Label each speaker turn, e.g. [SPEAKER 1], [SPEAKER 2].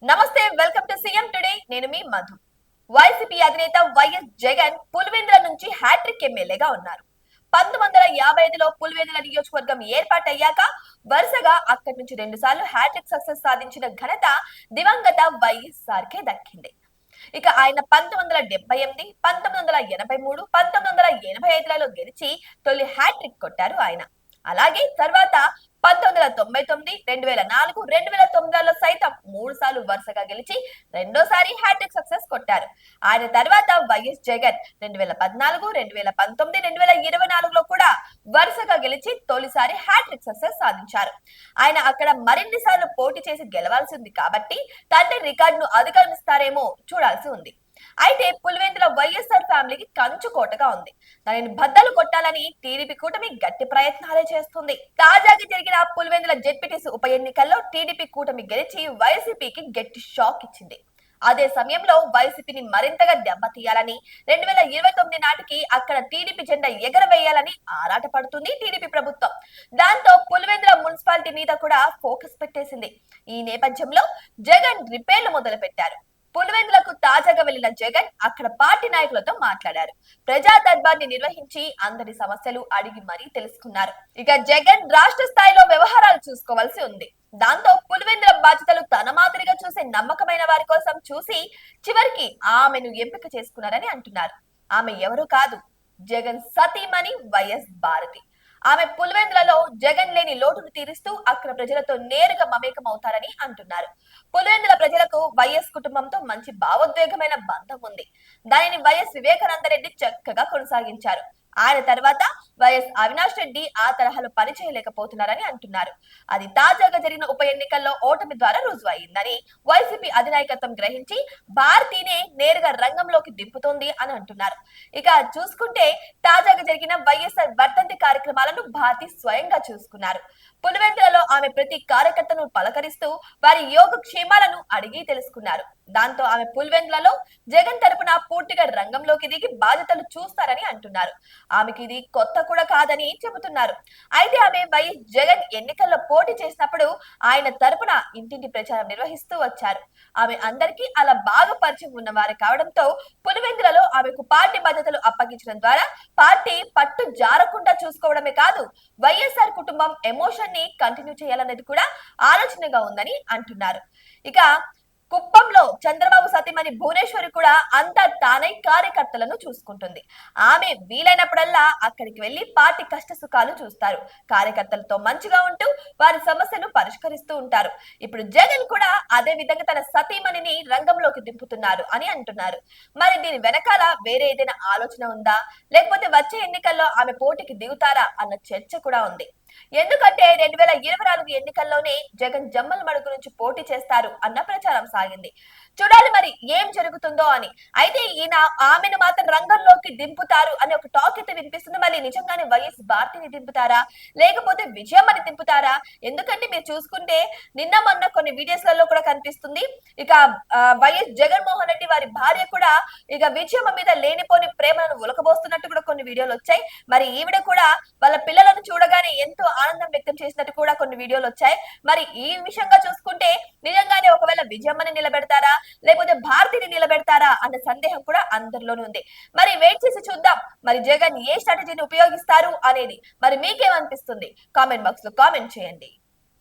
[SPEAKER 1] నమస్తే, welcome to CM today. నేను మీ Madhu. YCP అధినేత వైఎస్ జగన్ పులివెందుల నుంచి హ్యాట్రిక్ ఎమ్మెల్యేగా ఉన్నారు. 1955లో పులివెందుల నియోజకవర్గం ఏర్పాటయ్యాక వరుసగా అక్కడి నుంచి 2 సార్లు హ్యాట్రిక్ సక్సెస్ సాధించిన ఘనత దివంగత వైఎస్ఆర్ కే దక్కింది. ఇక ఆయన 1978, 1983, 1985లలో గెలిచి తొలి హ్యాట్రిక్ కొట్టారు ఆయన. అలాగే తర్వాత 1999, 2004, 2009లలో సైతం 3 సార్లు వరుసగా గెలిచి రెండోసారి హ్యాట్రిక్ సక్సెస్ కొట్టారు. ఆయన తర్వాత వైఎస్ జగన్ 2014, 2019, 2024లో కూడా వరుసగా గెలిచి తొలిసారి హ్యాట్రిక్ సక్సెస్ సాధించారు. ఆయన అక్కడ మరిన్ని సార్లు పోటీ చేసి గెలవాల్సి ఉంది కాబట్టి తండ్రి రికార్డును అధిగమిస్తారేమో చూడాల్సి ఉంది. అయితే పులివెందుల వైఎస్ఆర్ ఫ్యామిలీకి కంచుకోటగా ఉంది. దానిని బద్దలు కొట్టాలని టీడీపీ కూటమి గట్టి ప్రయత్నాలే చేస్తుంది. తాజాగా జరిగిన పులివెందుల జెడ్పీటీసీ ఉప ఎన్నికల్లో టీడీపీ కూటమి గెలిచి వైసీపీకి గట్టి షాక్ ఇచ్చింది. అదే సమయంలో వైసీపీని మరింతగా దెబ్బతీయాలని 2029 నాటికి అక్కడ టీడీపీ జెండా ఎగరవేయాలని ఆరాటపడుతుంది టీడీపీ ప్రభుత్వం. దాంతో పులివెందుల మున్సిపాలిటీ మీద కూడా ఫోకస్ పెట్టేసింది. ఈ నేపథ్యంలో జగన్ రిపేర్లు మొదలు పెట్టారు. పులివెందులకు తాజాగా వెళ్లిన జగన్ అక్కడ పార్టీ నాయకులతో మాట్లాడారు. ప్రజా దర్బార్ని నిర్వహించి అందరి సమస్యలు అడిగి మరీ తెలుసుకున్నారు. ఇక జగన్ రాష్ట్ర స్థాయిలో వ్యవహారాలు చూసుకోవాల్సి ఉంది. దాంతో పులివెందుల బాధ్యతలు తన మాదిరిగా చూసే నమ్మకమైన వారి కోసం చూసి చివరికి ఆమెను ఎంపిక చేసుకున్నారని అంటున్నారు. ఆమె ఎవరు కాదు, జగన్ సతీమణి వైఎస్ భారతి. ఆమె పులివెందులలో జగన్ లేని లోటును తీరుస్తూ అక్కడ ప్రజలతో నేరుగా మమేకం అవుతారని అంటున్నారు. పులివెందుల ప్రజలకు వైఎస్ కుటుంబంతో మంచి భావోద్వేగమైన బంధం ఉంది. దానిని వైఎస్ వివేకానంద రెడ్డి చక్కగా కొనసాగించారు. ఆయన తర్వాత వైఎస్ అవినాష్ రెడ్డి ఆ తరహాలో పని చేయలేకపోతున్నారని అంటున్నారు. అది తాజాగా జరిగిన ఉప ఎన్నికల్లో ఓటమి ద్వారా రుజువు అయిందని వైసీపీ అధినాయకత్వం గ్రహించి భారతీనే నేరుగా రంగంలోకి దింపుతోంది అని అంటున్నారు. ఇక చూసుకుంటే తాజాగా జరిగిన వైఎస్ఆర్ వర్ధంతి కార్యక్రమాలను భారతి స్వయంగా చూసుకున్నారు. పులివెందులలో ఆమె ప్రతి కార్యకర్తను పలకరిస్తూ వారి యోగక్షేమాలను అడిగి తెలుసుకున్నారు. దాంతో ఆమె పులివెందులలో జగన్ తరపున పూర్తిగా రంగంలోకి దిగి బాధ్యతలు చూస్తారని అంటున్నారు. ఆమెకి ఇది కొత్త కూడా కాదని చెబుతున్నారు. అయితే ఆమె వైఎస్ జగన్ ఎన్నికల్లో పోటీ చేసినప్పుడు ఆయన తరపున ఇంటింటి ప్రచారం నిర్వహిస్తూ వచ్చారు. ఆమె అందరికీ అలా బాగా పరిచయం ఉన్నవారు కావడంతో పులివెందులలో ఆమెకు పార్టీ బాధ్యతలు అప్పగించడం ద్వారా పార్టీ పట్టు జారకుండా చూసుకోవడమే కాదు, వైఎస్ఆర్ కుటుంబం ఎమోషన్ ని కంటిన్యూ చేయాలనేది కూడా ఆలోచనగా ఉందని అంటున్నారు. ఇక కుప్పంలో చంద్రబాబు సతీమణి భువనేశ్వరి కూడా అంతా తానై కార్యకర్తలను చూసుకుంటుంది. ఆమె వీలైనప్పుడల్లా అక్కడికి వెళ్లి పార్టీ కష్ట సుఖాలు చూస్తారు. కార్యకర్తలతో మంచిగా ఉంటూ వారి సమస్యలు పరిష్కరిస్తూ ఉంటారు. ఇప్పుడు జగన్ కూడా అదే విధంగా తన సతీమణిని రంగంలోకి దింపుతున్నారు అని అంటున్నారు. మరి దీని వెనకాల వేరే ఏదైనా ఆలోచన ఉందా, లేకపోతే వచ్చే ఎన్నికల్లో ఆమె పోటీకి దిగుతారా అన్న చర్చ కూడా ఉంది. ఎందుకంటే 2024 ఎన్నికల్లోనే జగన్ జమ్మల మడుగు నుంచి పోటీ చేస్తారు అన్న ప్రచారం సాగింది. చూడాలి మరి ఏం జరుగుతుందో అని. అయితే ఈయన ఆమెను మాత్రం రంగంలోకి దింపుతారు అనే ఒక టాక్ అయితే వినిపిస్తుంది. మళ్ళీ నిజంగానే వైఎస్ భారతిని దింపుతారా, లేకపోతే విజయమ్మని దింపుతారా? ఎందుకంటే మీరు చూసుకుంటే నిన్న మొన్న కొన్ని వీడియోస్ లలో కూడా కనిపిస్తుంది. ఇక వైఎస్ జగన్మోహన్ రెడ్డి వారి భార్య కూడా ఇక విజయమ్మ మీద లేనిపోని ప్రేమను ఉలకబోస్తున్నట్టు కూడా కొన్ని వీడియోలు వచ్చాయి. మరి ఈవిడ కూడా వాళ్ళ పిల్లలను చూడగానే ఎంతో ఆనందం వ్యక్తం చేసినట్టు కూడా కొన్ని వీడియోలు వచ్చాయి. మరి ఈ విషయంగా చూసుకుంటే నిజంగానే ఒకవేళ విజయమ్మని నిలబెడతారా, లేకపోతే భారతిని నిలబెడతారా అన్న సందేహం కూడా అందరిలోనూ ఉంది. మరి వెయిట్ చేసి చూద్దాం మరి జగన్ ఏ స్ట్రాటజీని ఉపయోగిస్తారు అనేది. మరి మీకేమనిపిస్తుంది? కామెంట్ బాక్స్ లో కామెంట్ చేయండి.